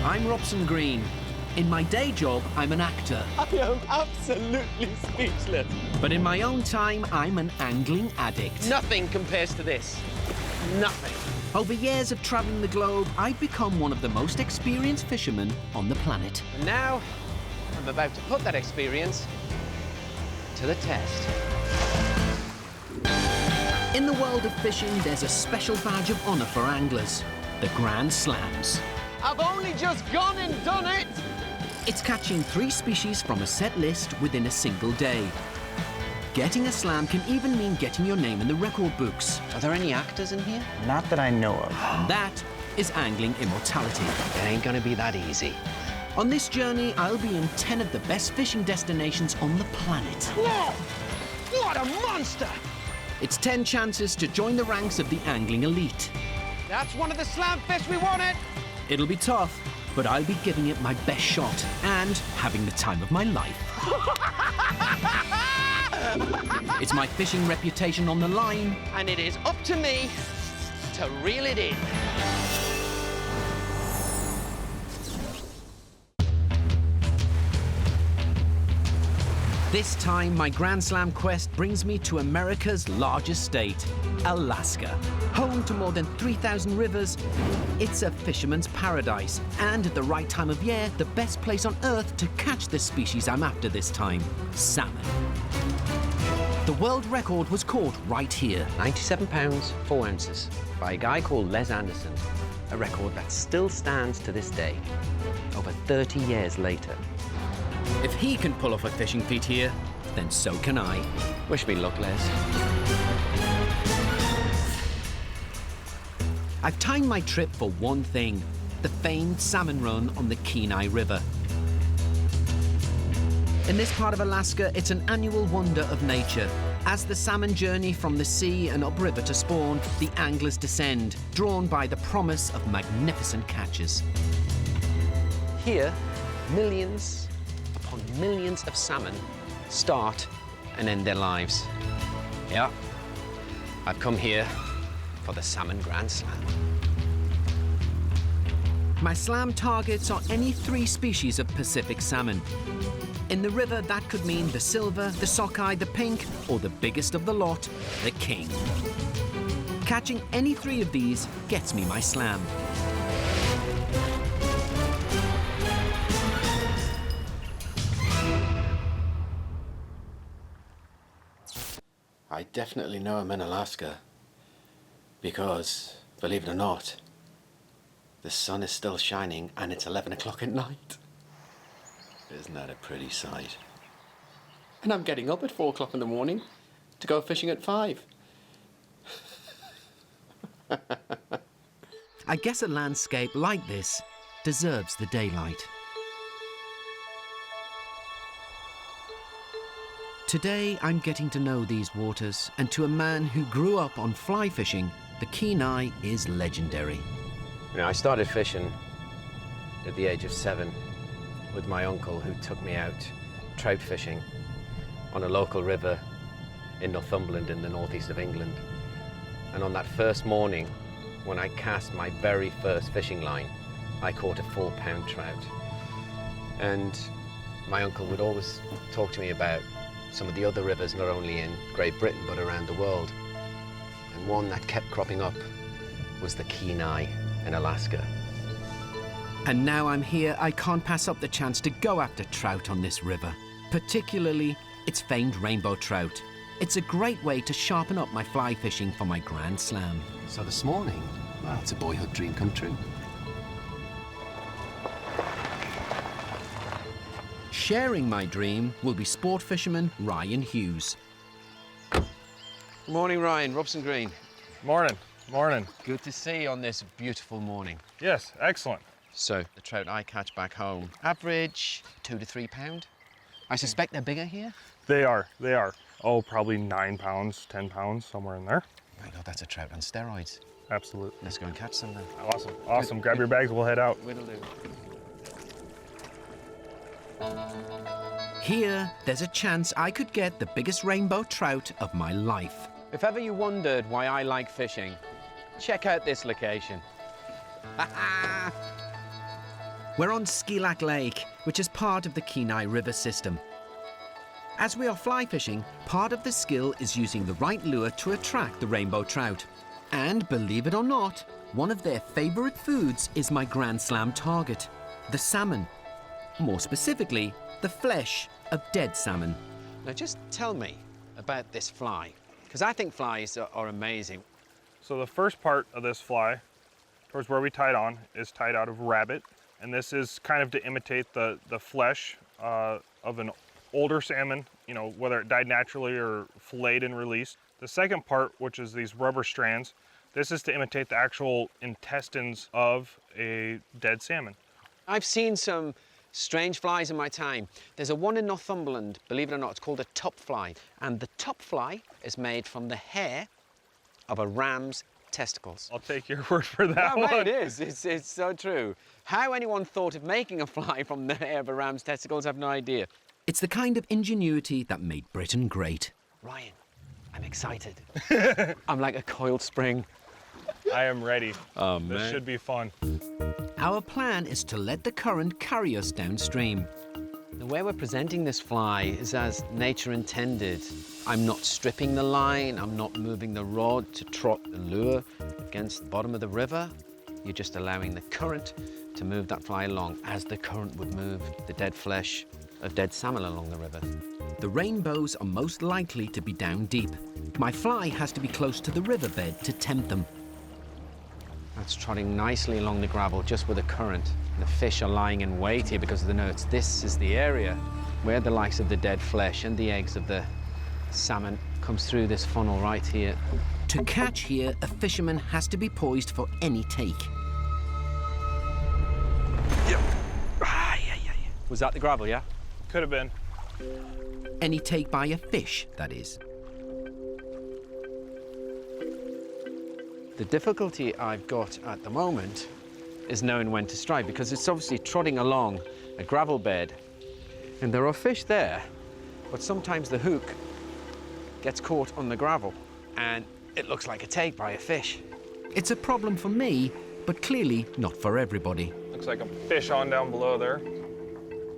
I'm Robson Green. In my day job, I'm an actor. I am absolutely speechless. But in my own time, I'm an angling addict. Nothing compares to this. Nothing. Over years of traveling the globe, I've become one of the most experienced fishermen on the planet. And now, I'm about to put that experience to the test. In the world of fishing, there's a special badge of honor for anglers, the Grandslams. I've only just gone and done it! It's catching 3 species from a set list within a single day. Getting a slam can even mean getting your name in the record books. Are there any actors in here? Not that I know of. And that is angling immortality. It ain't gonna be that easy. On this journey, I'll be in 10 of the best fishing destinations on the planet. Whoa! What a monster! It's 10 chances to join the ranks of the angling elite. That's one of the slam fish we wanted! It'll be tough, but I'll be giving it my best shot and having the time of my life. It's my fishing reputation on the line. And it is up to me to reel it in. This time, my Grand Slam quest brings me to America's largest state, Alaska. Home to more than 3,000 rivers, it's a fisherman's paradise. And at the right time of year, the best place on Earth to catch the species I'm after this time, salmon. The world record was caught right here. 97 pounds, 4 ounces, by a guy called Les Anderson. A record that still stands to this day, over 30 years later. If he can pull off a fishing feat here, then so can I. Wish me luck, Les. I've timed my trip for one thing, the famed salmon run on the Kenai River. In this part of Alaska, it's an annual wonder of nature. As the salmon journey from the sea and upriver to spawn, the anglers descend, drawn by the promise of magnificent catches. Here, millions upon millions of salmon start and end their lives. Yeah, I've come here for the Salmon Grand Slam. My slam targets are any 3 species of Pacific salmon. In the river, that could mean the silver, the sockeye, the pink, or the biggest of the lot, the king. Catching any 3 of these gets me my slam. I definitely know I'm in Alaska because, believe it or not, the sun is still shining and it's 11 o'clock at night. Isn't that a pretty sight? And I'm getting up at 4 o'clock in the morning to go fishing at 5. I guess a landscape like this deserves the daylight. Today, I'm getting to know these waters, and to a man who grew up on fly fishing, the Kenai is legendary. You know, I started fishing at the age of 7 with my uncle, who took me out trout fishing on a local river in Northumberland in the northeast of England. And on that first morning, when I cast my very first fishing line, I caught a 4-pound trout. And my uncle would always talk to me about some of the other rivers, not only in Great Britain, but around the world. And one that kept cropping up was the Kenai in Alaska. And now I'm here, I can't pass up the chance to go after trout on this river, particularly its famed rainbow trout. It's a great way to sharpen up my fly fishing for my Grand Slam. So this morning, well, it's a boyhood dream come true. Sharing my dream will be sport fisherman Ryan Hughes. Good morning, Ryan. Robson Green. Morning. Morning. Good to see you on this beautiful morning. Yes, excellent. So, the trout I catch back home, average 2 to 3 pound. I suspect they're bigger here. They are. Oh, probably 9 pounds, 10 pounds, somewhere in there. My God, that's a trout on steroids. Absolutely. Let's go and catch some then. Awesome. Grab your bags, we'll head out. Will do. Here, there's a chance I could get the biggest rainbow trout of my life. If ever you wondered why I like fishing, check out this location. We're on Skilak Lake, which is part of the Kenai River system. As we are fly fishing, part of the skill is using the right lure to attract the rainbow trout. And believe it or not, one of their favourite foods is my Grandslam target, the salmon. More specifically, the flesh of dead salmon. Now just tell me about this fly, because I think flies are amazing. So the first part of this fly, towards where we tied on, is tied out of rabbit. And this is kind of to imitate the flesh of an older salmon, you know, whether it died naturally or filleted and released. The second part, which is these rubber strands, this is to imitate the actual intestines of a dead salmon. I've seen some strange flies in my time. There's a one in Northumberland, believe it or not, it's called a top fly. And the top fly is made from the hair of a ram's testicles. I'll take your word for that one. It is. It's so true. How anyone thought of making a fly from the hair of a ram's testicles, I have no idea. It's the kind of ingenuity that made Britain great. Ryan, I'm excited. I'm like a coiled spring. I am ready. Oh, This man. should be fun. Our plan is to let the current carry us downstream. The way we're presenting this fly is as nature intended. I'm not stripping the line, I'm not moving the rod to trot the lure against the bottom of the river. You're just allowing the current to move that fly along as the current would move the dead flesh of dead salmon along the river. The rainbows are most likely to be down deep. My fly has to be close to the riverbed to tempt them. That's trotting nicely along the gravel just with the current. The fish are lying in wait here because of the notes. This is the area where the likes of the dead flesh and the eggs of the salmon comes through this funnel right here. To catch here, a fisherman has to be poised for any take. Was that the gravel, yeah? Could have been. Any take by a fish, that is. The difficulty I've got at the moment is knowing when to strike because it's obviously trotting along a gravel bed and there are fish there, but sometimes the hook gets caught on the gravel and it looks like a take by a fish. It's a problem for me, but clearly not for everybody. Looks like a fish on down below there.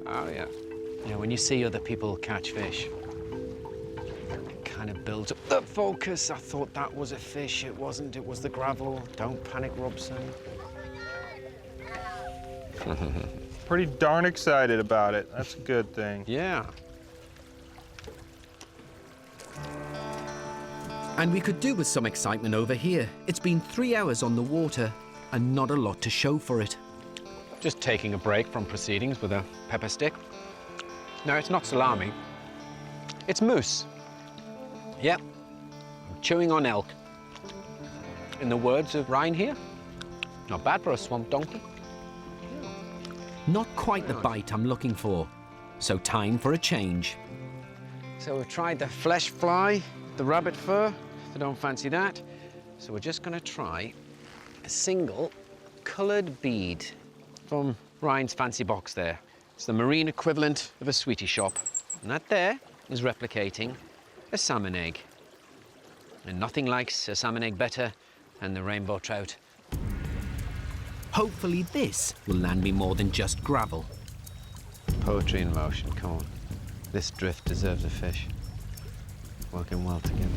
Oh, yeah. You know, when you see other people catch fish, it kind of builds up the focus. I thought that was a fish. It wasn't. It was the gravel. Don't panic, Robson. Pretty darn excited about it. That's a good thing. Yeah. And we could do with some excitement over here. It's been 3 hours on the water and not a lot to show for it. Just taking a break from proceedings with a pepper stick. No, it's not salami. It's moose. Yep. I'm chewing on elk. In the words of Ryan here, not bad for a swamp donkey. Not quite the bite I'm looking for. So time for a change. So we've tried the flesh fly, the rabbit fur. I don't fancy that. So we're just going to try a single coloured bead from Ryan's fancy box there. It's the marine equivalent of a sweetie shop. And that there is replicating a salmon egg. And nothing likes a salmon egg better than the rainbow trout. Hopefully this will land me more than just gravel. Poetry in motion, come on. This drift deserves a fish. Working well together.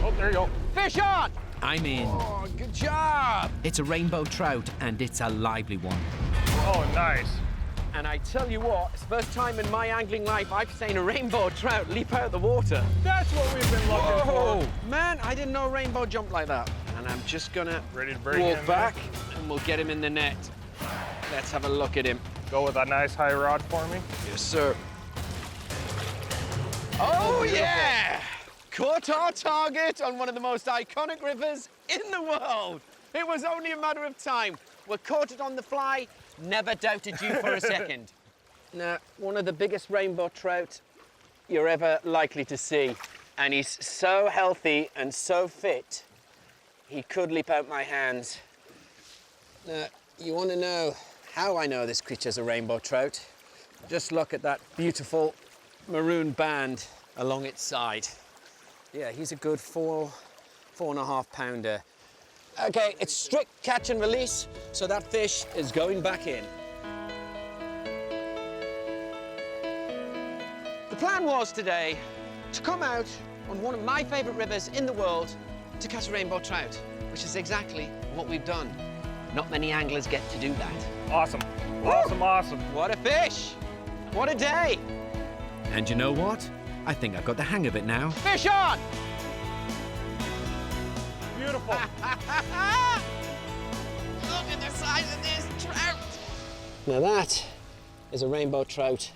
Oh, there you go. Fish on! I'm in. Oh, good job! It's a rainbow trout and it's a lively one. Oh, nice. And I tell you what, it's the first time in my angling life I've seen a rainbow trout leap out of the water. That's what we've been looking Whoa! for. Man, I didn't know a rainbow jumped like that. And I'm just gonna Ready to bring walk him back and we'll get him in the net. Let's have a look at him. Go with a nice high rod for me. Yes, sir. Oh, yeah! Caught our target on one of the most iconic rivers in the world. It was only a matter of time. We caught it on the fly, never doubted you for a second. Now, one of the biggest rainbow trout you're ever likely to see. And he's so healthy and so fit, he could leap out my hands. Now, you want to know how I know this creature's a rainbow trout? Just look at that beautiful maroon band along its side. Yeah, he's a good 4.5 pounder. Okay, it's strict catch and release, so that fish is going back in. The plan was today to come out on one of my favourite rivers in the world to catch a rainbow trout, which is exactly what we've done. Not many anglers get to do that. Awesome. Woo! Awesome, awesome. What a fish! What a day! And you know what? I think I've got the hang of it now. Fish on! Beautiful. Look at the size of this trout! Now that is a rainbow trout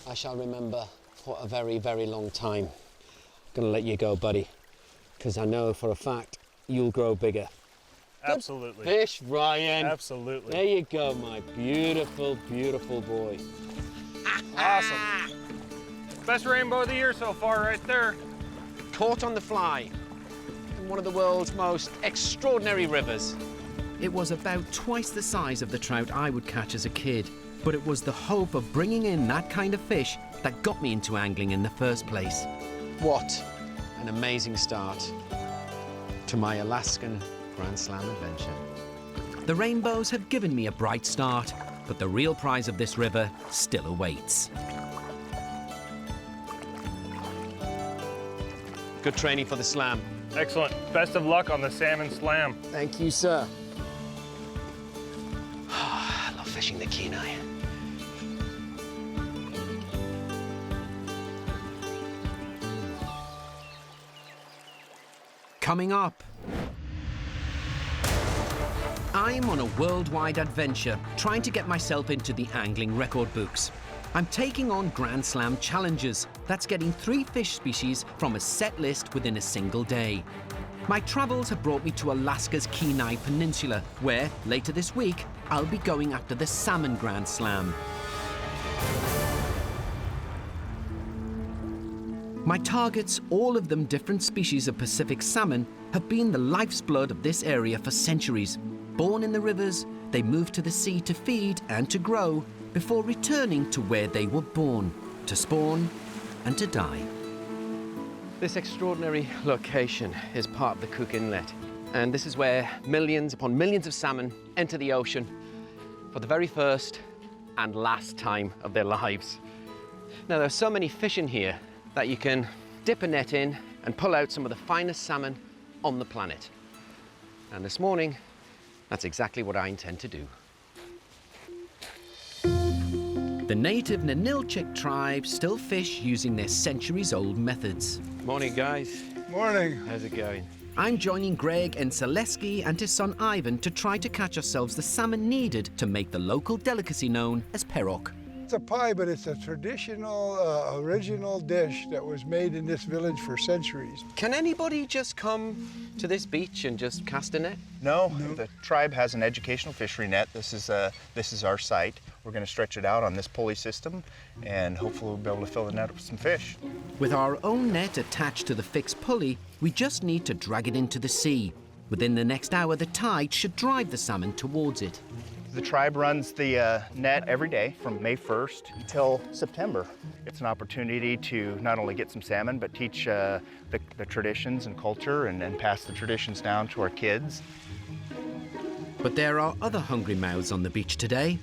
I shall remember for a very, very long time. I'm gonna let you go, buddy, because I know for a fact you'll grow bigger. Absolutely. Good fish, Ryan. Absolutely. There you go, my beautiful, beautiful boy. Awesome. Best rainbow of the year so far, right there. Caught on the fly in one of the world's most extraordinary rivers. It was about twice the size of the trout I would catch as a kid, but it was the hope of bringing in that kind of fish that got me into angling in the first place. What an amazing start to my Alaskan Grandslam adventure. The rainbows have given me a bright start, but the real prize of this river still awaits. Good training for the slam. Excellent. Best of luck on the salmon slam. Thank you, sir. I love fishing the Kenai. Coming up, I'm on a worldwide adventure trying to get myself into the angling record books. I'm taking on Grand Slam challenges. That's getting 3 fish species from a set list within a single day. My travels have brought me to Alaska's Kenai Peninsula, where later this week I'll be going after the Salmon Grand Slam. My targets, all of them different species of Pacific salmon, have been the life's blood of this area for centuries. Born in the rivers, they move to the sea to feed and to grow before returning to where they were born, to spawn and to die. This extraordinary location is part of the Cook Inlet, and this is where millions upon millions of salmon enter the ocean for the very first and last time of their lives. Now, there are so many fish in here that you can dip a net in and pull out some of the finest salmon on the planet. And this morning, that's exactly what I intend to do. The native Ninilchik tribe still fish using their centuries-old methods. Morning, guys. Morning. How's it going? I'm joining Greg and Zaleski and his son Ivan to try to catch ourselves the salmon needed to make the local delicacy known as perok. It's a pie, but it's a traditional, original dish that was made in this village for centuries. Can anybody just come to this beach and just cast a net? No, the tribe has an educational fishery net. This is our site. We're going to stretch it out on this pulley system, and hopefully we'll be able to fill the net with some fish. With our own net attached to the fixed pulley, we just need to drag it into the sea. Within the next hour, the tide should drive the salmon towards it. The tribe runs the net every day from May 1st until September. It's an opportunity to not only get some salmon, but teach the traditions and culture and pass the traditions down to our kids. But there are other hungry mouths on the beach today.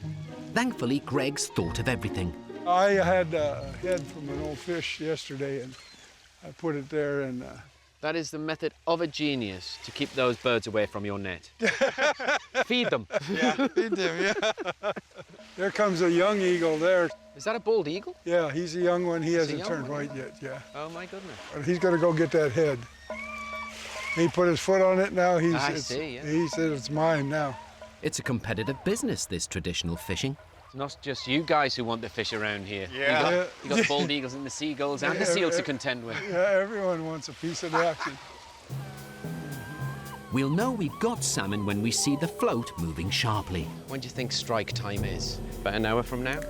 Thankfully, Greg's thought of everything. I had a head from an old fish yesterday, and I put it there, and That is the method of a genius to keep those birds away from your net. Feed them. yeah, feed them, yeah. There comes a young eagle there. Is that a bald eagle? Yeah, he's a young one. He hasn't young turned one? white yet, yeah. Oh my goodness. But he's going to go get that head. He put his foot on it now. I see, yeah. He said it's mine now. It's a competitive business, this traditional fishing. It's not just you guys who want the fish around here. Yeah. You got the bald eagles and the seagulls and the seals to contend with. Yeah, everyone wants a piece of the action. We'll know we've got salmon when we see the float moving sharply. When do you think strike time is? About an hour from now?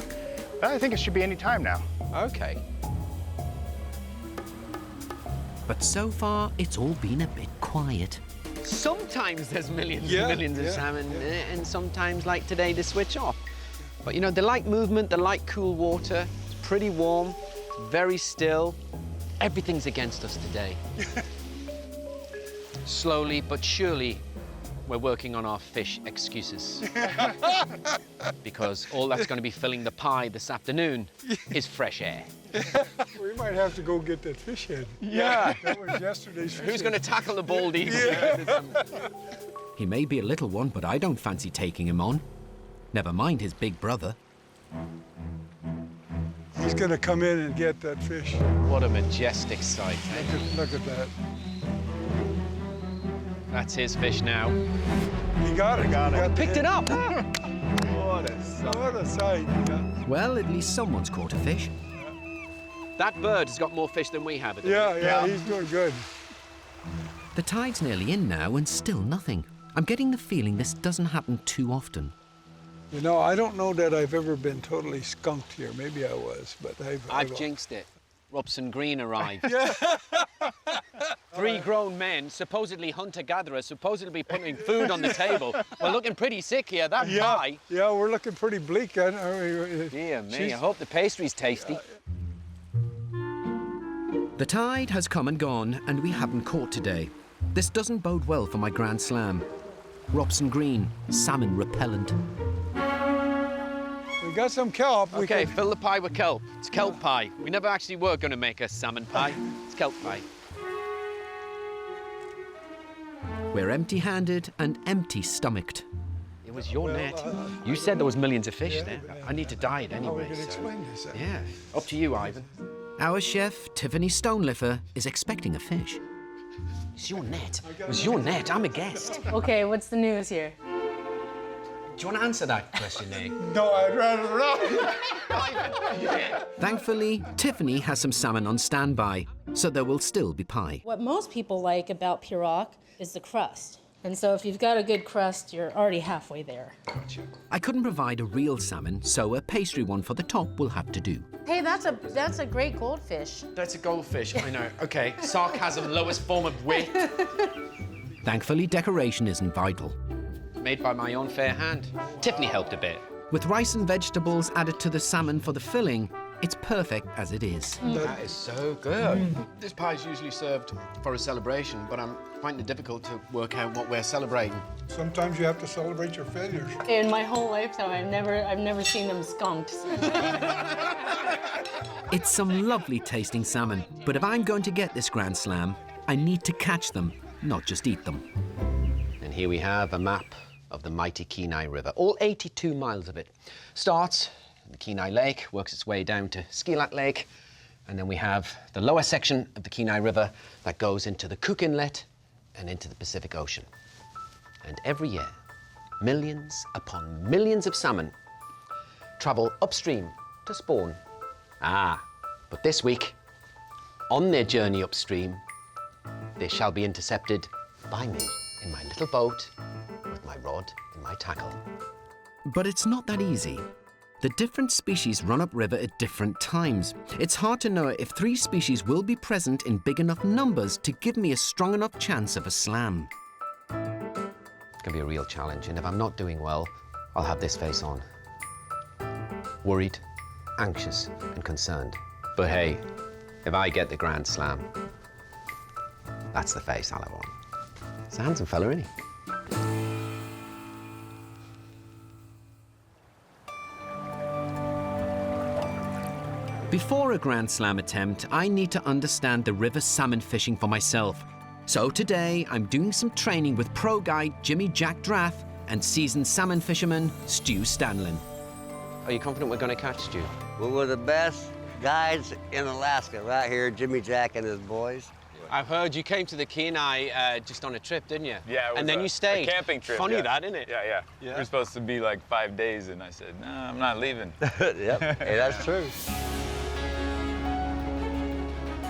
I think it should be any time now. Okay. But so far, it's all been a bit quiet. Sometimes there's millions Yeah, and millions of yeah, salmon, and sometimes, like today, they switch off. But you know, they like movement, they like cool water. It's pretty warm. very still. Everything's against us today. Slowly but surely, we're working on our fish excuses. Because all that's going to be filling the pie this afternoon is fresh air. We might have to go get that fish head. Yeah. That was yesterday's fish Who's going to tackle the baldy? He may be a little one, but I don't fancy taking him on. Never mind his big brother. He's going to come in and get that fish. What a majestic sight. Look at that. That's his fish now. He got it. He got the Picked head. it up. What a sight. Yeah. Well, at least someone's caught a fish. That bird has got more fish than we have. Yeah, he's doing good. The tide's nearly in now and still nothing. I'm getting the feeling this doesn't happen too often. You know, I don't know that I've ever been totally skunked here. Maybe I was, but I've jinxed it. Robson Green arrived. 3 grown men, supposedly hunter-gatherers, supposedly putting food on the table. We're looking pretty sick here. That pie. Yeah, we're looking pretty bleak. Aren't we? Dear me, I hope the pastry's tasty. The tide has come and gone, and we haven't caught today. This doesn't bode well for my Grand Slam. Robson Green, salmon repellent. We got some kelp. Okay, fill the pie with kelp. It's kelp pie. We never actually were going to make a salmon pie. It's kelp pie. We're empty-handed and empty-stomached. It was your net. You said there was millions of fish there. I need to dye it How anyway. we can explain this? Yeah, up to you, Ivan. Our chef, Tiffany Stoneliffer, is expecting a fish. It's your net. It was your net. I'm a guest. Okay, what's the news here? Do you want to answer that question, Nick? No, I'd rather not. Thankfully, Tiffany has some salmon on standby, so there will still be pie. What most people like about pirog is the crust. And so if you've got a good crust, you're already halfway there. I couldn't provide a real salmon, so a pastry one for the top will have to do. Hey, that's a great goldfish. That's a goldfish, I know. Okay, sarcasm, lowest form of wit. Thankfully, decoration isn't vital. Made by my own fair hand. Tiffany helped a bit. With rice and vegetables added to the salmon for the filling, it's perfect as it is. That is so good. This pie is usually served for a celebration, but I'm finding it difficult to work out what we're celebrating. Sometimes you have to celebrate your failures. In my whole lifetime, I've never seen them skunked. It's some lovely tasting salmon, but if I'm going to get this Grand Slam, I need to catch them, not just eat them. And here we have a map of the mighty Kenai River, all 82 miles of it. Starts in the Kenai Lake, works its way down to Skilat Lake, and then we have the lower section of the Kenai River that goes into the Cook Inlet and into the Pacific Ocean. And every year, millions upon millions of salmon travel upstream to spawn. But this week, on their journey upstream, they shall be intercepted by me in my little boat with my rod and my tackle. But it's not that easy. The different species run upriver at different times. It's hard to know if 3 species will be present in big enough numbers to give me a strong enough chance of a slam. It's gonna be a real challenge, and if I'm not doing well, I'll have this face on. Worried, anxious, and concerned. But hey, if I get the Grand Slam, that's the face I'll have on. He's a handsome fella, isn't he? Before a Grand Slam attempt, I need to understand the river salmon fishing for myself. So today, I'm doing some training with pro guide Jimmy Jack Draff and seasoned salmon fisherman Stu Stanlin. Are you confident we're gonna catch Stu? Well, we're the best guides in Alaska, right here, Jimmy Jack and his boys. I've heard you came to the Kenai just on a trip, didn't you? Yeah, it was and then you stayed. a camping trip. Funny yeah. that, isn't it? Yeah. We were supposed to be like 5 days, and I said, no, I'm not leaving. Yep, hey, that's true.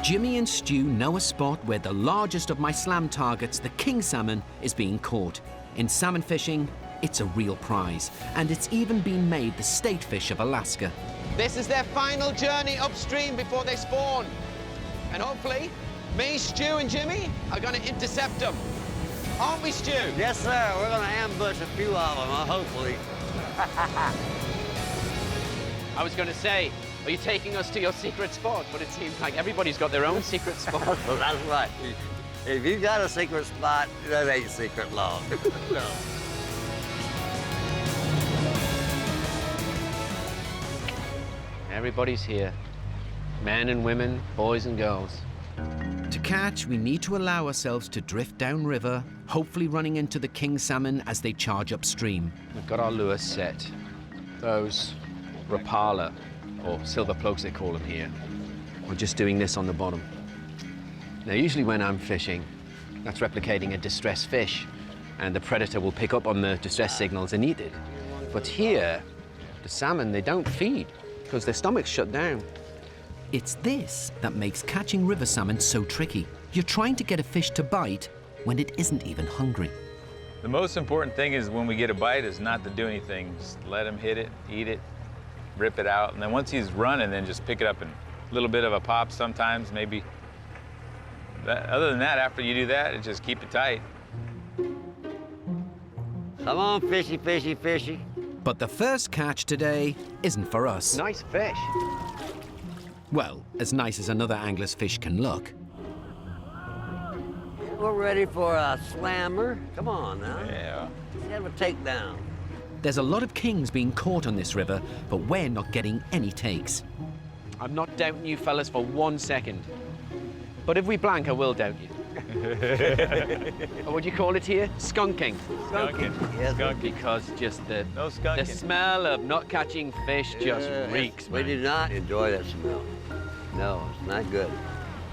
Jimmy and Stu know a spot where the largest of my slam targets, the king salmon, is being caught. In salmon fishing, it's a real prize, and it's even been made the state fish of Alaska. This is their final journey upstream before they spawn. And hopefully, me, Stu, and Jimmy are gonna intercept them. Aren't we, Stu? Yes, sir, we're gonna ambush a few of them, hopefully. I was gonna say, Are you taking us to your secret spot? But it seems like everybody's got their own secret spot. Well, that's right. If you got a secret spot, that ain't secret long. No. Everybody's here. Men and women, boys and girls. To catch, we need to allow ourselves to drift downriver, hopefully running into the king salmon as they charge upstream. We've got our lures set. Those Rapala, or silver plugs they call them here. We're just doing this on the bottom. Now, usually when I'm fishing, that's replicating a distressed fish, and the predator will pick up on the distress signals and eat it. But here, the salmon, they don't feed because their stomach's shut down. It's this that makes catching river salmon so tricky. You're trying to get a fish to bite when it isn't even hungry. The most important thing is when we get a bite is not to do anything. Just let him hit it, eat it, rip it out, and then once he's running, then just pick it up and a little bit of a pop sometimes, maybe. Other than that, after you do that, just keep it tight. Come on, fishy, fishy, fishy. But the first catch today isn't for us. Nice fish. Well, as nice as another angler's fish can look. We're ready for a slammer. Come on now. Yeah. Let's have a takedown. There's a lot of kings being caught on this river, but we're not getting any takes. I'm not doubting you fellas for 1 second. But if we blank, I will doubt you. Or what do you call it here? Skunking. Skunking. Yes, Skunking. Because just the skunking. smell of not catching fish just reeks, We man. do not enjoy that smell. No, it's not good.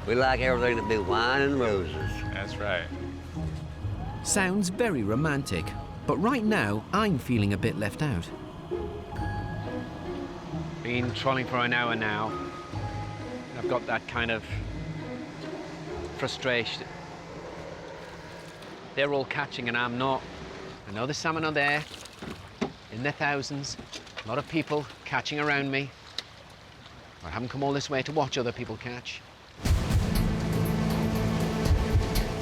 We like everything to be wine and roses. That's right. Sounds very romantic, but right now I'm feeling a bit left out. Been trolling for an hour now. I've got that kind of frustration. They're all catching and I'm not. I know the salmon are there, in their thousands. A lot of people catching around me. I haven't come all this way to watch other people catch.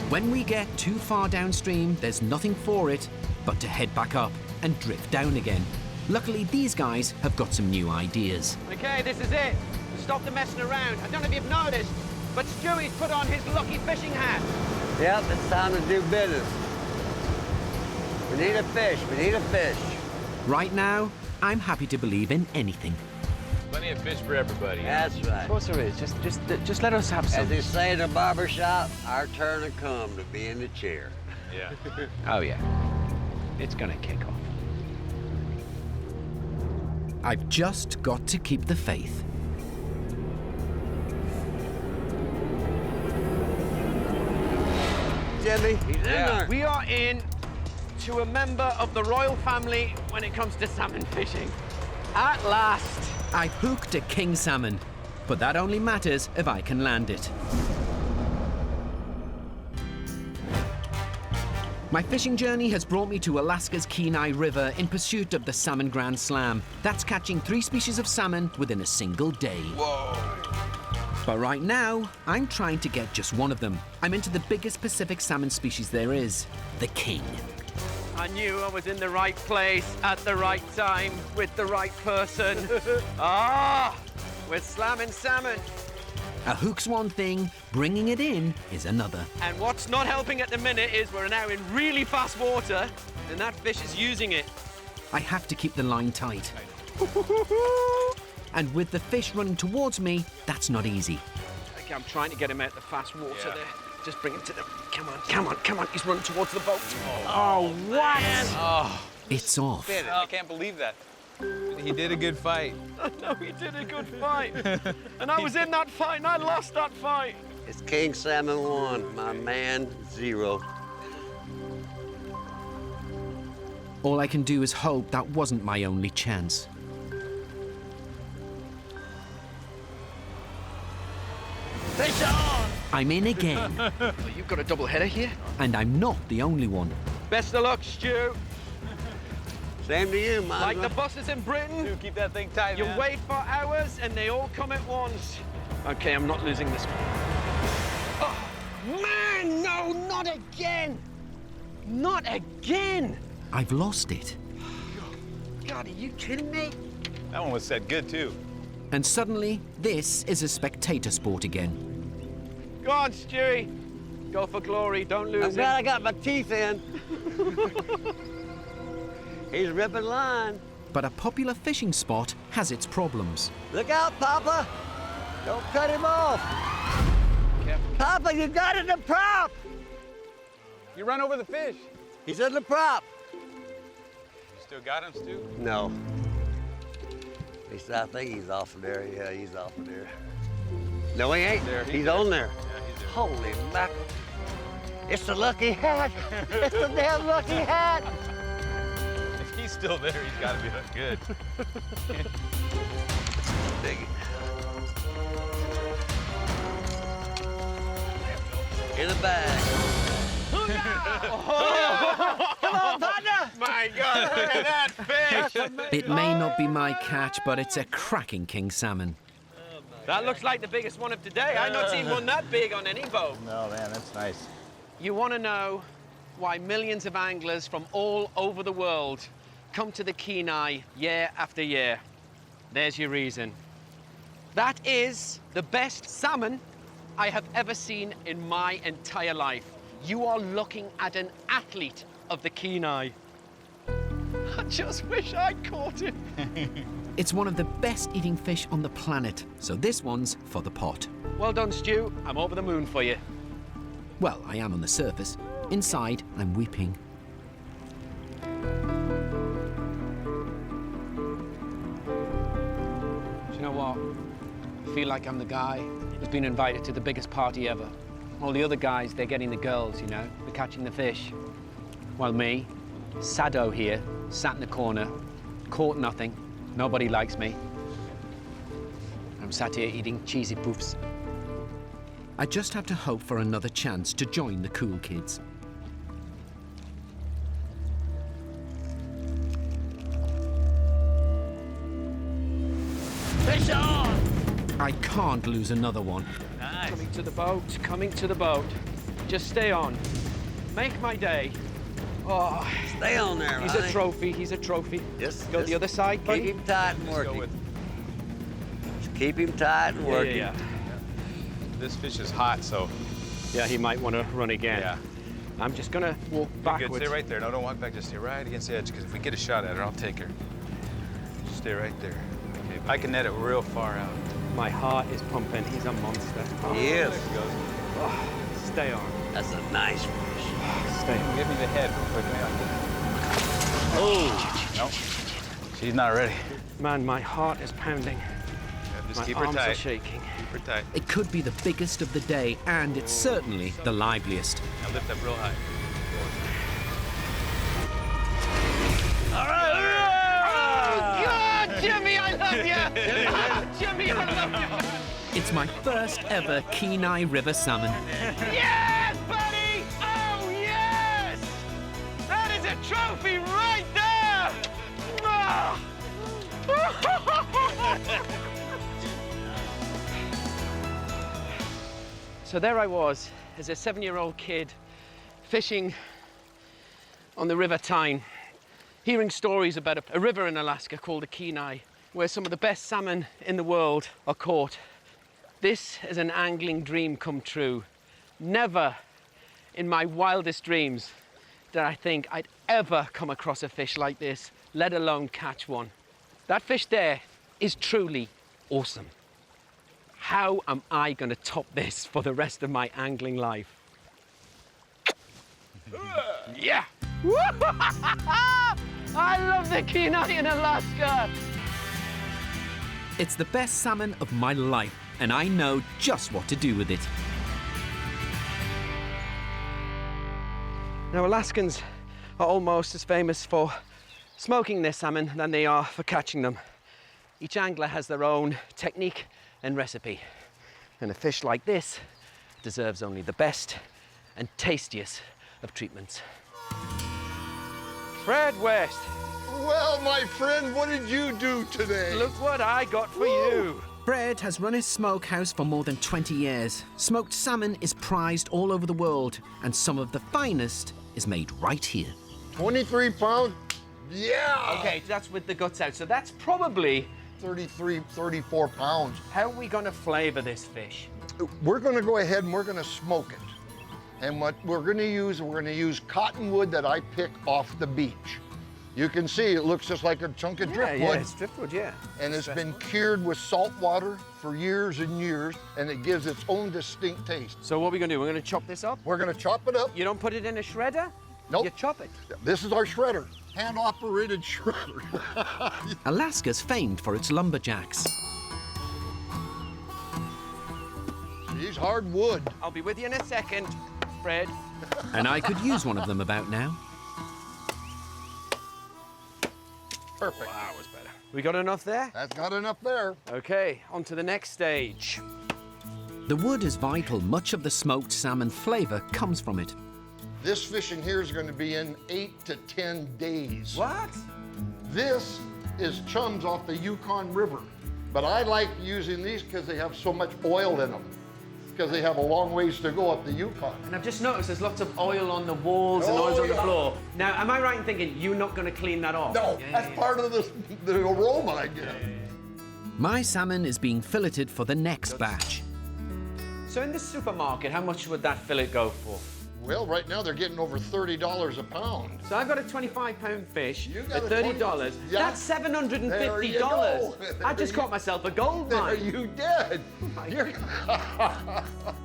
When we get too far downstream, there's nothing for it but to head back up and drift down again. Luckily, these guys have got some new ideas. Okay, this is it. Stop the messing around. I don't know if you've noticed, but Stewie's put on his lucky fishing hat. Yep, it's time to do business. We need a fish. We need a fish. Right now, I'm happy to believe in anything. Plenty of fish for everybody. That's right. Of course there is. Just let us have some. As they say in the barber shop, our turn to come to be in the chair. Yeah. Oh yeah, it's gonna kick off. I've just got to keep the faith. Jimmy, he's in there. We are in to a member of the royal family when it comes to salmon fishing. At last. I've hooked a king salmon, but that only matters if I can land it. My fishing journey has brought me to Alaska's Kenai River in pursuit of the salmon Grandslam. That's catching 3 species of salmon within a single day. Whoa. But right now, I'm trying to get just one of them. I'm into the biggest Pacific salmon species there is, the king. I knew I was in the right place at the right time with the right person. We're slamming salmon. A hook's one thing, bringing it in is another. And what's not helping at the minute is we're now in really fast water and that fish is using it. I have to keep the line tight. And with the fish running towards me, that's not easy. Okay, I'm trying to get him out the fast water Yeah. there. Just bring him to the... Come on, come on, come on. He's running towards the boat. Oh, what? Oh, It's off. I can't believe that. He did a good fight. No, he did a good fight. And I was in that fight and I lost that fight. It's King Salmon 1, my man 0. All I can do is hope that wasn't my only chance. Fish on! I'm in again, Oh, you've got a double header here? and I'm not the only one. Best of luck, Stu. Same to you, man. Like the buses in Britain, Dude, keep that thing tight, you man. wait for hours and they all come at once. Okay, I'm not losing this one. Oh, man, no, not again. Not again. I've lost it. God, are you kidding me? That one was set good, too. And suddenly, this is a spectator sport again. Go on, Stewie. Go for glory, don't lose I'm it. glad I got my teeth in. He's ripping line. But a popular fishing spot has its problems. Look out, Papa. Don't cut him off. Careful. Papa, you got it in the prop. You run over the fish. He's in the prop. You still got him, Stu? No. At least I think he's off of there. Yeah, he's off of there. No, he ain't there. He's on there. Yeah, he's there. Holy mackerel. It's the lucky hat. It's the damn lucky hat. If he's still there, he's got to be good. Big. In the bag. Come on, partner! My God, look at that fish! It may not be my catch, but it's a cracking king salmon. That looks like the biggest one of today. I've not seen one that big on any boat. No, man, that's nice. You want to know why millions of anglers from all over the world come to the Kenai year after year? There's your reason. That is the best salmon I have ever seen in my entire life. You are looking at an athlete of the Kenai. I just wish I'd caught him. It's one of the best eating fish on the planet, so this one's for the pot. Well done, Stu. I'm over the moon for you. Well, I am on the surface. Inside, I'm weeping. Do you know what? I feel like I'm the guy who's been invited to the biggest party ever. All the other guys, they're getting the girls, you know, they're catching the fish. While me, Sado here, sat in the corner, caught nothing, nobody likes me. I'm sat here eating cheesy poofs. I just have to hope for another chance to join the cool kids. Fish on! I can't lose another one. Nice. Coming to the boat, coming to the boat. Just stay on. Make my day. Oh, Stay on there, he's honey. a trophy, he's a trophy. Yes, Go yes. the other side, Keep buddy. him tight and Let's go working. with Just keep him tight and working. Yeah. this fish is hot, so Yeah, he might want to run again. yeah. I'm just gonna walk Good. backwards. Stay right there. No, don't walk back. Just stay right against the edge. Because if we get a shot at her, I'll take her. Just stay right there. Okay. I can net it real far out. My heart is pumping. He's a monster. Oh, He is. There it goes. oh, stay on. That's a nice fish. Stay on. Give me the head real quick. Oh! No, she's not ready. Man, my heart is pounding. Yeah, just My keep her arms are tight. shaking. Keep her tight. It could be the biggest of the day, and it's certainly the liveliest. Now lift up real high. All right. Oh, God, Jimmy, I love you. Jimmy, I love you. It's my first ever Kenai River salmon. Yes, buddy. Oh, yes. That is a trophy right there. Ah. So there I was, as a 7-year-old kid, fishing on the River Tyne, hearing stories about a river in Alaska called the Kenai, where some of the best salmon in the world are caught. This is an angling dream come true. Never in my wildest dreams did I think I'd ever come across a fish like this, let alone catch one. That fish there is truly awesome. How am I going to top this for the rest of my angling life? Yeah! I love the Kenai in Alaska! It's the best salmon of my life, and I know just what to do with it. Now, Alaskans are almost as famous for smoking their salmon than they are for catching them. Each angler has their own technique and recipe. And a fish like this deserves only the best and tastiest of treatments. Fred West, Well, my friend, what did you do today? look what I got for you. Fred has run his smokehouse for more than 20 years. Smoked salmon is prized all over the world, and some of the finest is made right here. 23 pounds? Yeah! Okay, that's with the guts out. So that's probably 33, 34 pounds. How are we going to flavor this fish? We're going to go ahead and we're going to smoke it. And what we're going to use cottonwood that I pick off the beach. You can see it looks just like a chunk of driftwood. Yeah, it's driftwood, yeah. And it's been cured with salt water for years and years, and it gives its own distinct taste. So what are we going to do? We're going to chop this up? We're going to chop it up. You don't put it in a shredder? Nope. You chop it? This is our shredder, hand-operated shredder. Alaska's famed for its lumberjacks. These hard wood. I'll be with you in a second, Fred. And I could use one of them about now. Perfect. Wow, that was better. We got enough there? That's got enough there. Okay, on to the next stage. The wood is vital. Much of the smoked salmon flavor comes from it. This fishing here is going to be in 8 to 10 days. What? This is chums off the Yukon River. But I like using these because they have so much oil in them. Because they have a long ways to go up the Yukon. And I've just noticed there's lots of oil on the walls and oil on the floor. Now, am I right in thinking you're not going to clean that off? No, that's part of the aroma I get. My salmon is being filleted for the next batch. So in the supermarket, how much would that fillet go for? Well, right now they're getting over $30 a pound. So I've got a 25-pound fish got at a $30. Yeah. That's $750. There you go. I just caught myself a gold There mine. you did.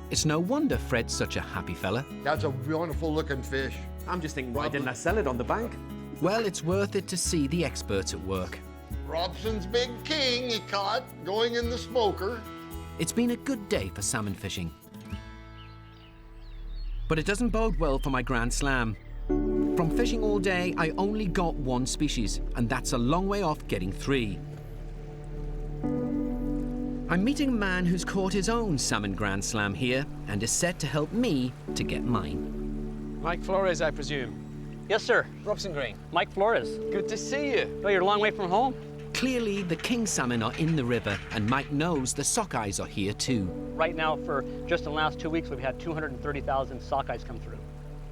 It's no wonder Fred's such a happy fella. That's a wonderful looking fish. I'm just thinking, why didn't I sell it on the bank? Well, it's worth it to see the experts at work. Robson's big king he caught going in the smoker. It's been a good day for salmon fishing. But it doesn't bode well for my Grand Slam. From fishing all day, I only got one species, and that's a long way off getting 3. I'm meeting a man who's caught his own salmon Grand Slam here and is set to help me to get mine. Mike Flores, I presume. Yes, sir. Robson Green. Mike Flores. Good to see you. Oh, you're a long way from home? Clearly, the king salmon are in the river, and Mike knows the sockeyes are here too. Right now, for just in the last 2 weeks, we've had 230,000 sockeyes come through.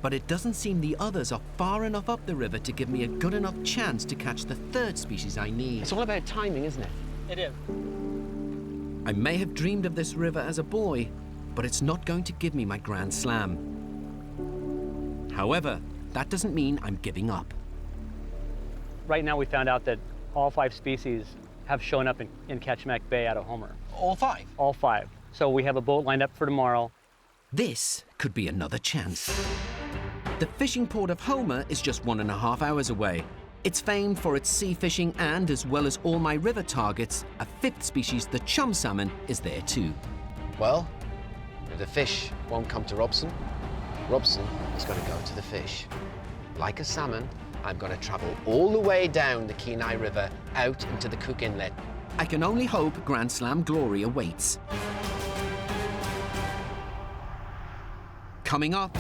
But it doesn't seem the others are far enough up the river to give me a good enough chance to catch the 3rd species I need. It's all about timing, isn't it? It is. I may have dreamed of this river as a boy, but it's not going to give me my Grand Slam. However, that doesn't mean I'm giving up. Right now, we found out that all 5 species have shown up in Ketchimak Bay out of Homer. All 5? All 5. So we have a boat lined up for tomorrow. This could be another chance. The fishing port of Homer is just 1.5 hours away. It's famed for its sea fishing, and as well as all my river targets, a 5th species, the chum salmon, is there too. Well, if the fish won't come to Robson, Robson is going to go to the fish. Like a salmon, I'm going to travel all the way down the Kenai River out into the Cook Inlet. I can only hope Grand Slam glory awaits. Coming up,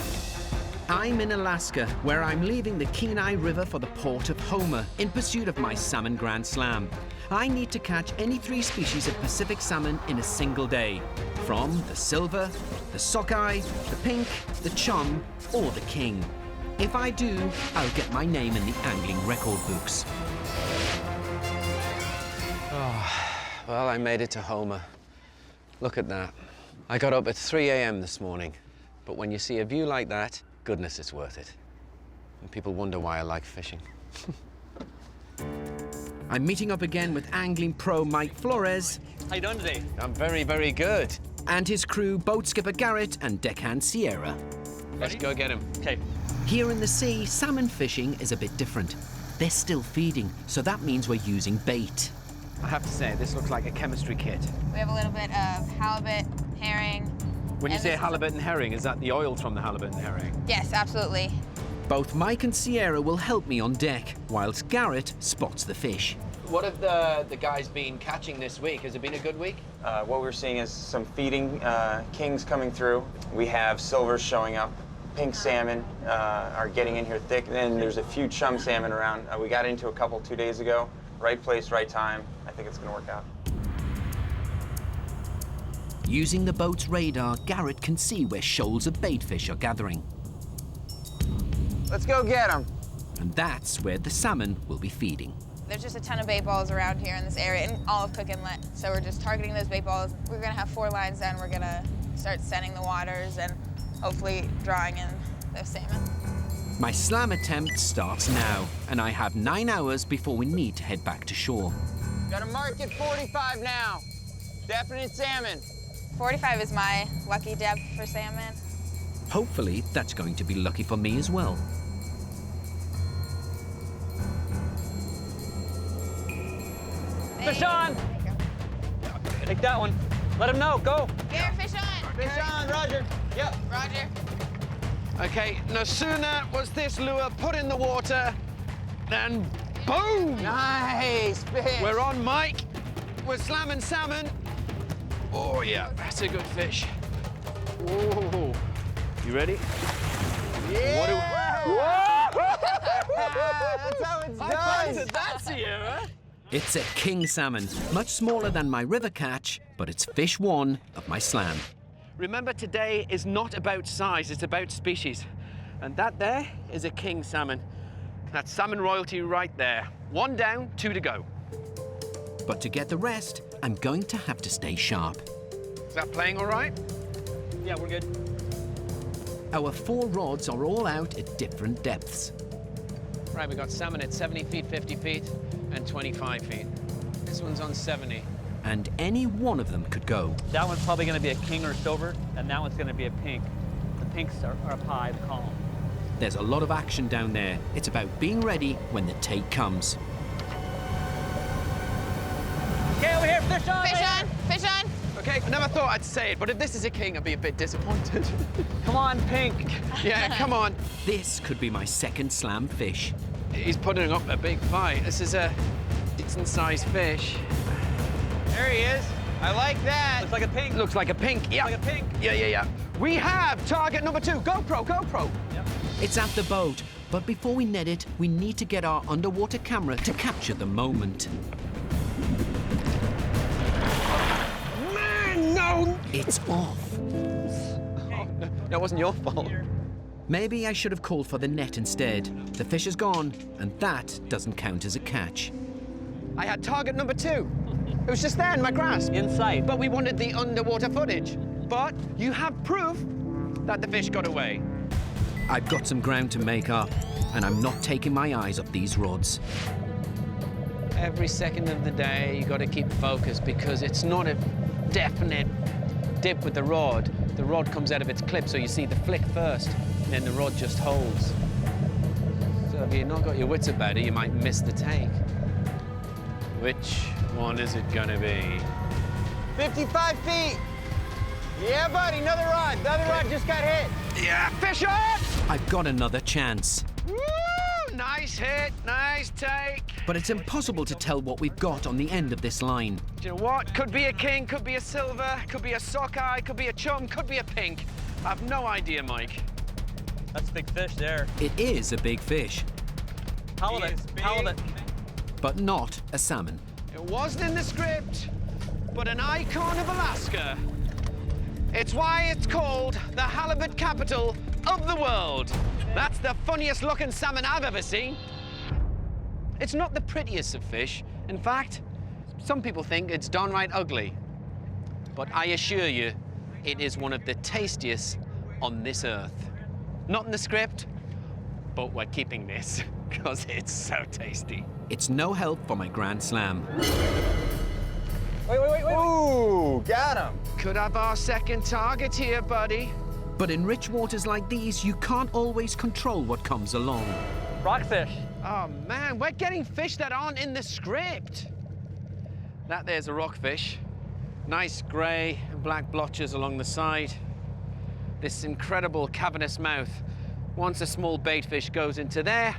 I'm in Alaska, where I'm leaving the Kenai River for the port of Homer in pursuit of my salmon Grand Slam. I need to catch any 3 species of Pacific salmon in a single day, from the silver, the sockeye, the pink, the chum, or the king. If I do, I'll get my name in the angling record books. Well, I made it to Homer. Look at that. I got up at 3 a.m. this morning. But when you see a view like that, goodness, it's worth it. And people wonder why I like fishing. I'm meeting up again with angling pro Mike Flores. How you doing today? I'm very, very good. And his crew, boat skipper Garrett and deckhand Sierra. Let's go get him. Okay. Here in the sea, salmon fishing is a bit different. They're still feeding, so that means we're using bait. I have to say, this looks like a chemistry kit. We have a little bit of halibut, herring. When you say halibut and herring, is that the oil from the halibut and herring? Yes, absolutely. Both Mike and Sierra will help me on deck, whilst Garrett spots the fish. What have the guys been catching this week? Has it been a good week? What we're seeing is some feeding kings coming through. We have silvers showing up. Pink salmon are getting in here thick. Then there's a few chum salmon around. We got into a couple 2 days ago. Right place, right time. I think it's going to work out. Using the boat's radar, Garrett can see where shoals of baitfish are gathering. Let's go get them. And that's where the salmon will be feeding. There's just a ton of bait balls around here in this area and all of Cook Inlet. So we're just targeting those bait balls. We're gonna have 4 lines down. We're gonna start sending the waters and hopefully drawing in those salmon. My slam attempt starts now, and I have 9 hours before we need to head back to shore. Got a mark at 45 now. Definite salmon. 45 is my lucky depth for salmon. Hopefully, that's going to be lucky for me as well. Fish on! Take that one. Let him know, go. Here, fish on. Fish on, Roger. Yep. Roger. Okay, no sooner was this lure put in the water than boom! Nice fish. We're on, Mike. We're slamming salmon. Oh, yeah, that's a good fish. Ooh. You ready? Yeah! That's how it's done. That's here. It's a king salmon, much smaller than my river catch, but it's fish 1 of my slam. Remember, today is not about size, it's about species. And that there is a king salmon. That's salmon royalty right there. 1 down, 2 to go. But to get the rest, I'm going to have to stay sharp. Is that playing all right? Yeah, we're good. Our 4 rods are all out at different depths. Right, we got salmon at 70 feet, 50 feet, and 25 feet. This one's on 70. And any one of them could go. That one's probably gonna be a king or a silver, and that one's gonna be a pink. The pinks are up high, the column. There's a lot of action down there. It's about being ready when the take comes. Okay, over here, fish on! Fish on. Fish on. Okay, I never thought I'd say it, but if this is a king, I'd be a bit disappointed. Come on, pink. Yeah, come on. This could be my second slam fish. He's putting up a big fight. This is a decent-sized fish. There he is. I like that. Looks like a pink. Looks like a pink. Yeah. Like a pink. Yeah. We have target number 2. GoPro. Yep. It's at the boat, but before we net it, we need to get our underwater camera to capture the moment. Man, no! It's off. Oh, no, that wasn't your fault. Maybe I should have called for the net instead. The fish is gone, and that doesn't count as a catch. I had target number 2. It was just there in my grasp. In sight. But we wanted the underwater footage. But you have proof that the fish got away. I've got some ground to make up, and I'm not taking my eyes off these rods. Every second of the day, you got to keep focused because it's not a definite dip with the rod. The rod comes out of its clip, so you see the flick first, and then the rod just holds. So if you've not got your wits about it, you might miss the take. Which one is it gonna be? 55 feet. Yeah, buddy, another rod. The other rod just got hit. Yeah, fish on! I've got another chance. Woo! Nice hit, nice take. But it's impossible to tell what we've got on the end of this line. Do you know what? Could be a king, could be a silver, could be a sockeye, could be a chum, could be a pink. I've no idea, Mike. That's a big fish there. It is a big fish, Halibut. Halibut. but not a salmon. It wasn't in the script, but an icon of Alaska. It's why it's called the halibut capital of the world. That's the funniest looking salmon I've ever seen. It's not the prettiest of fish. In fact, some people think it's downright ugly. But I assure you, it is one of the tastiest on this earth. Not in the script, but we're keeping this because it's so tasty. It's no help for my Grand Slam. Wait. Ooh, got him. Could have our second target here, buddy. But in rich waters like these, you can't always control what comes along. Rockfish. Oh man, we're getting fish that aren't in the script. That there's a rockfish. Nice grey and black blotches along the side. This incredible cavernous mouth. Once a small bait fish goes into there,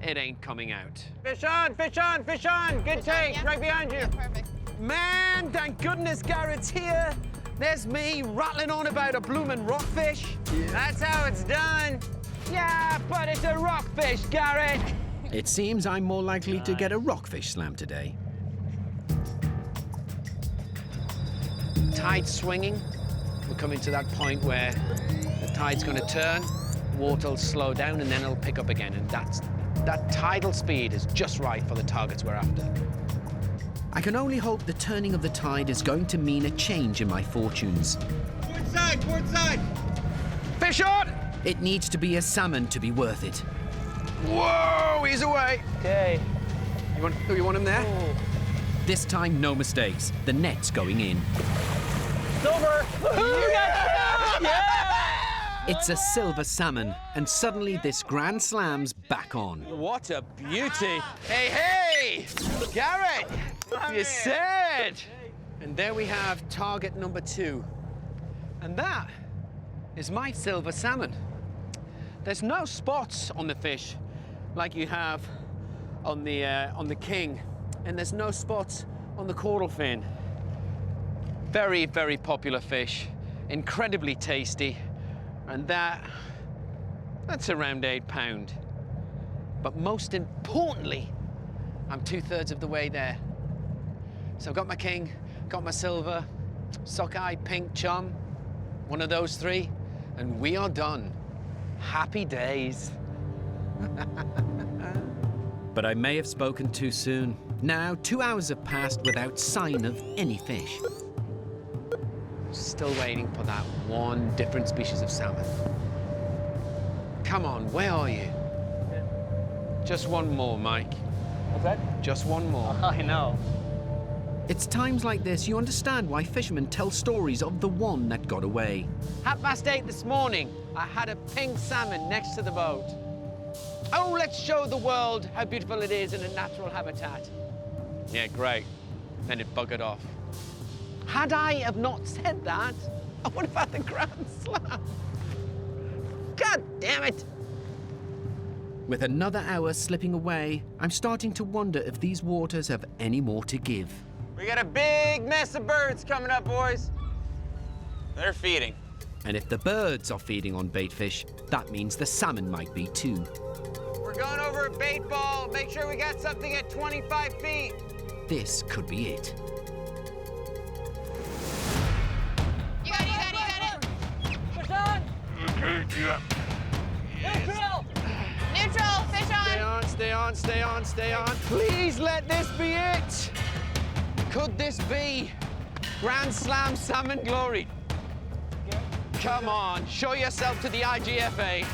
it ain't coming out. Fish on, fish on, fish on. Good take, yeah. right behind you. Yeah, perfect. Man, thank goodness Garrett's here. There's me rattling on about a bloomin' rockfish. That's how it's done. Yeah, but it's a rockfish, Garrett. It seems I'm more likely to get a rockfish slam today. Tide swinging. We're coming to that point where the tide's going to turn, water will slow down, and then it'll pick up again, and that's That tidal speed is just right for the targets we're after. I can only hope the turning of the tide is going to mean a change in my fortunes. Port side, port side! Fish on! It needs to be a salmon to be worth it. Whoa, he's away. Okay. You want him there? Oh. This time, no mistakes. The net's going in. Silver! Yeah! It's a silver salmon, and suddenly this Grand Slam's back on. What a beauty. Hey, hey! Garrett! You said! And there we have target number 2. And that is my silver salmon. There's no spots on the fish like you have on the king, and there's no spots on the caudal fin. Very, very popular fish, incredibly tasty, and that's around 8 pounds. But most importantly, I'm 2/3 of the way there. So I've got my king, got my silver, sockeye, pink, chum, one of those 3, and we are done. Happy days. But I may have spoken too soon. Now, 2 hours have passed without sign of any fish. Still waiting for that one different species of salmon. Come on, where are you? Just one more, Mike. What's that? Just one more. I know. It's times like this you understand why fishermen tell stories of the one that got away. 8:30 this morning, I had a pink salmon next to the boat. Oh, let's show the world how beautiful it is in a natural habitat. Yeah, great. Then it buggered off. Had I have not said that, I would have had the Grand Slam. God damn it! With another hour slipping away, I'm starting to wonder if these waters have any more to give. We got a big mess of birds coming up, boys. They're feeding. And if the birds are feeding on bait fish, that means the salmon might be too. We're going over a bait ball. Make sure we got something at 25 feet. This could be it. You got it. Fish on! Neutral! Neutral, fish Stay on. on, stay on, stay on, stay on. Please let this be it. Could this be Grand Slam salmon glory? Come on, show yourself to the IGFA.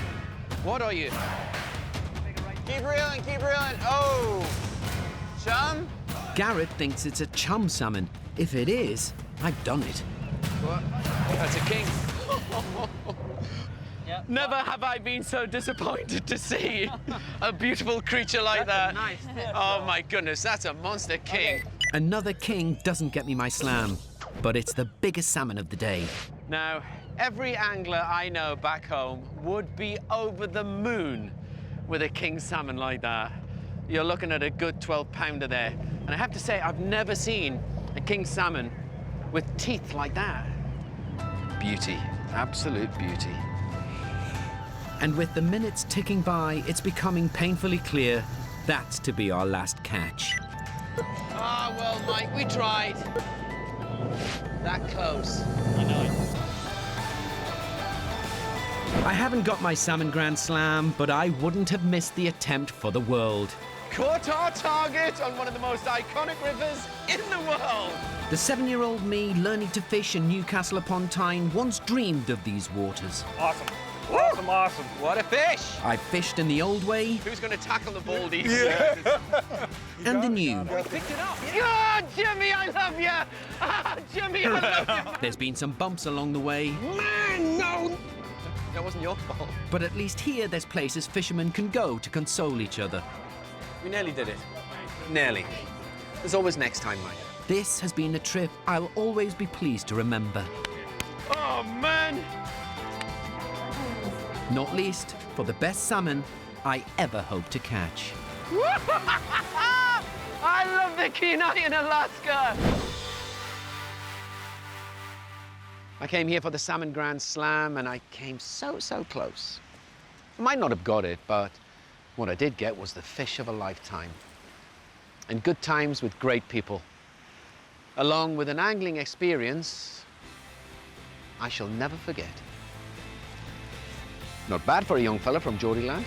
What are you? Keep reeling, keep reeling. Oh, chum? Garrett thinks it's a chum salmon. If it is, I've done it. What? That's a king. Yep. Never have I been so disappointed to see a beautiful creature like that. Nice. Oh my goodness, that's a monster king. Another king doesn't get me my slam, but it's the biggest salmon of the day. Now, every angler I know back home would be over the moon with a king salmon like that. You're looking at a good 12-pounder there. And I have to say, I've never seen a king salmon with teeth like that. Beauty, absolute beauty. And with the minutes ticking by, it's becoming painfully clear that's to be our last catch. Ah, well, Mike, we tried. That close. I know it. I haven't got my salmon Grand Slam, but I wouldn't have missed the attempt for the world. Caught our target on one of the most iconic rivers in the world. The 7-year-old me learning to fish in Newcastle upon Tyne once dreamed of these waters. Awesome. Awesome, awesome. What a fish! I fished in the old way Who's going to tackle the baldies? and the new. Picked it up. Oh, Jimmy, I love you. Ah, Jimmy, I love you. There's been some bumps along the way, Man, no. That wasn't your fault. but at least here there's places fishermen can go to console each other. We nearly did it. Nearly. There's always next time, Mike. This has been a trip I'll always be pleased to remember. Oh, man. Not least for the best salmon I ever hope to catch. I love the Kenai in Alaska. I came here for the Salmon Grand Slam, and I came so close. I might not have got it, but what I did get was the fish of a lifetime. And good times with great people, along with an angling experience I shall never forget. Not bad for a young fella from Geordie land.